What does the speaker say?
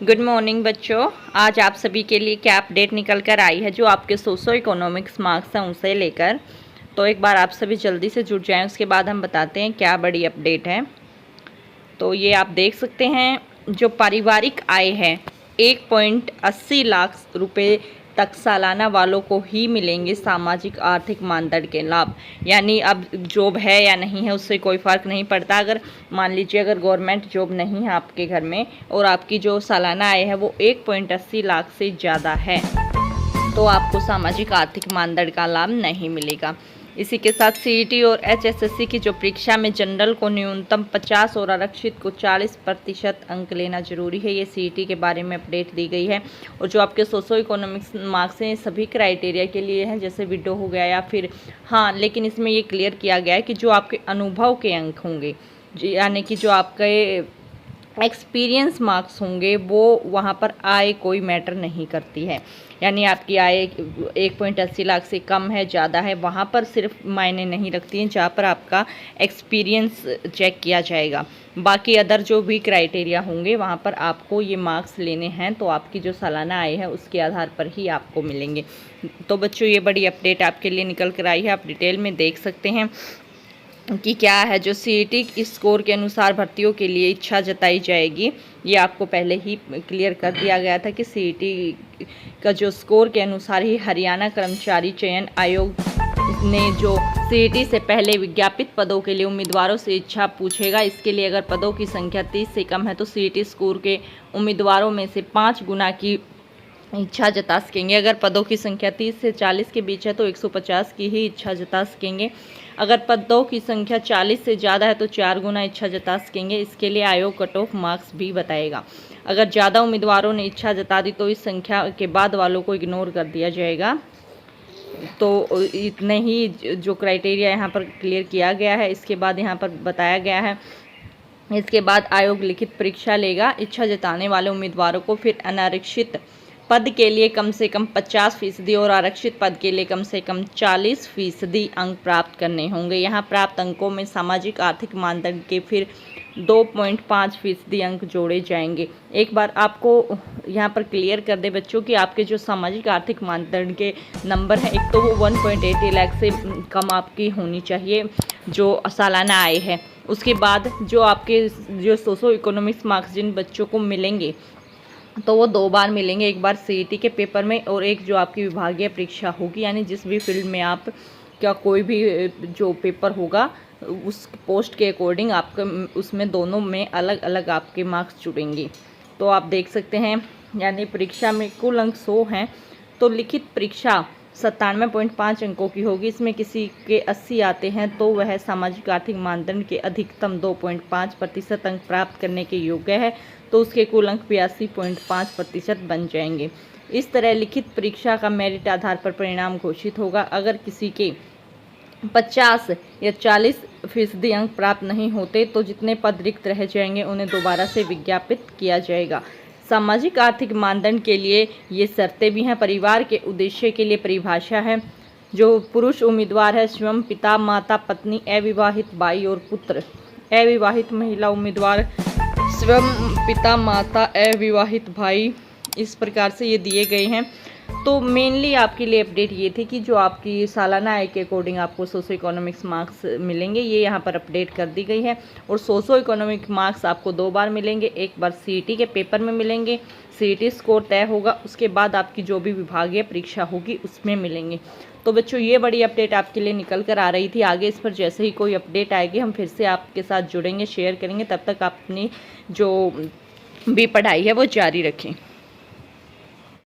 Good morning बच्चों। आज आप सभी के लिए क्या अपडेट निकल कर आई है जो आपके सोशो इकोनॉमिक्स मार्क्स हैं उसे लेकर। तो एक बार आप सभी जल्दी से जुड़ जाएं, उसके बाद हम बताते हैं क्या बड़ी अपडेट है। तो ये आप देख सकते हैं, जो पारिवारिक आय है 1.80 लाख रुपए तक सालाना वालों को ही मिलेंगे सामाजिक आर्थिक मानदंड के लाभ। यानी अब जॉब है या नहीं है उससे कोई फ़र्क नहीं पड़ता। अगर मान लीजिए अगर गवर्नमेंट जॉब नहीं है आपके घर में और आपकी जो सालाना आय है वो 1.80 लाख से ज़्यादा है तो आपको सामाजिक आर्थिक मानदंड का लाभ नहीं मिलेगा। इसी के साथ सीईटी और एचएसएससी की जो परीक्षा में जनरल को न्यूनतम 50 और आरक्षित को 40% अंक लेना जरूरी है। ये सीईटी के बारे में अपडेट दी गई है। और जो आपके सोशो इकोनॉमिक्स मार्क्स हैं सभी क्राइटेरिया के लिए हैं, जैसे विडो हो गया या फिर हाँ, लेकिन इसमें ये क्लियर किया गया है कि जो आपके अनुभव के अंक होंगे, यानी कि जो आपके एक्सपीरियंस मार्क्स होंगे वो वहाँ पर आय कोई मैटर नहीं करती है। यानी आपकी आय 1.80 लाख से कम है ज़्यादा है, वहाँ पर सिर्फ मायने नहीं रखती हैं जहाँ पर आपका एक्सपीरियंस चेक किया जाएगा। बाकी अदर जो भी क्राइटेरिया होंगे वहाँ पर आपको ये मार्क्स लेने हैं, तो आपकी जो सालाना आय है उसके आधार पर ही आपको मिलेंगे। तो बच्चों ये बड़ी अपडेट आपके लिए निकल कर आई है, आप डिटेल में देख सकते हैं कि क्या है। जो सीईटी स्कोर के अनुसार भर्तियों के लिए इच्छा जताई जाएगी, ये आपको पहले ही क्लियर कर दिया गया था कि सीईटी का जो स्कोर के अनुसार ही हरियाणा कर्मचारी चयन आयोग ने जो सीईटी से पहले विज्ञापित पदों के लिए उम्मीदवारों से इच्छा पूछेगा। इसके लिए अगर पदों की संख्या 30 से कम है तो सीईटी स्कोर के उम्मीदवारों में से 5 गुना की इच्छा जता सकेंगे। अगर पदों की संख्या 30 से 40 के बीच है तो 150 की ही इच्छा जता सकेंगे। अगर पदों की संख्या 40 से ज़्यादा है तो 4 गुना इच्छा जता सकेंगे। इसके लिए आयोग कट ऑफ मार्क्स भी बताएगा। अगर ज़्यादा उम्मीदवारों ने इच्छा जता दी तो इस संख्या के बाद वालों को इग्नोर कर दिया जाएगा। तो इतने ही जो क्राइटेरिया यहाँ पर क्लियर किया गया है, इसके बाद यहाँ पर बताया गया है। इसके बाद आयोग लिखित परीक्षा लेगा। इच्छा जताने वाले उम्मीदवारों को फिर अनारक्षित पद के लिए कम से कम 50% और आरक्षित पद के लिए कम से कम 40% अंक प्राप्त करने होंगे। यहाँ प्राप्त अंकों में सामाजिक आर्थिक मानदंड के फिर 2.5% अंक जोड़े जाएंगे। एक बार आपको यहाँ पर क्लियर कर दे बच्चों कि आपके जो सामाजिक आर्थिक मानदंड के नंबर हैं, एक तो वो 1.80 लाख से कम आपकी होनी चाहिए जो सालाना आय है। उसके बाद जो आपके जो सोशो इकोनॉमिक्स मार्क्स जिन बच्चों को मिलेंगे तो वो 2 बार मिलेंगे, एक बार सीईटी के पेपर में और एक जो आपकी विभागीय परीक्षा होगी। यानी जिस भी फील्ड में आप क्या कोई भी जो पेपर होगा उस पोस्ट के अकॉर्डिंग आपका उसमें दोनों में अलग अलग आपके मार्क्स जुड़ेंगे। तो आप देख सकते हैं, यानी परीक्षा में कुल अंक 100 हैं तो लिखित परीक्षा 97.5 अंकों की होगी। इसमें किसी के 80 आते हैं तो वह सामाजिक आर्थिक मानदंड के अधिकतम 2.5% अंक प्राप्त करने के योग्य है, तो उसके कुल अंक 82.5% बन जाएंगे। इस तरह लिखित परीक्षा का मेरिट आधार पर परिणाम घोषित होगा। अगर किसी के 50 या 40% अंक प्राप्त नहीं होते तो जितने पद रिक्त रह जाएंगे उन्हें दोबारा से विज्ञापित किया जाएगा। सामाजिक आर्थिक मानदंड के लिए ये शर्तें भी हैं। परिवार के उद्देश्य के लिए परिभाषा है। जो पुरुष उम्मीदवार है स्वयं पिता माता पत्नी अविवाहित भाई और पुत्र। अविवाहित महिला उम्मीदवार स्वयं पिता माता अविवाहित भाई। इस प्रकार से ये दिए गए हैं। तो मेनली आपके लिए अपडेट ये थी कि जो आपकी सालाना आय के अकॉर्डिंग आपको सोशो इकोनॉमिक्स मार्क्स मिलेंगे, ये यहाँ पर अपडेट कर दी गई है। और सोशो इकोनॉमिक मार्क्स आपको 2 बार मिलेंगे, एक बार सीईटी के पेपर में मिलेंगे, सीईटी स्कोर तय होगा, उसके बाद आपकी जो भी विभागीय परीक्षा होगी उसमें मिलेंगे। तो बच्चों ये बड़ी अपडेट आपके लिए निकल कर आ रही थी। आगे इस पर जैसे ही कोई अपडेट आएगी हम फिर से आपके साथ जुड़ेंगे, शेयर करेंगे। तब तक आप अपनी जो भी पढ़ाई है वो जारी रखें।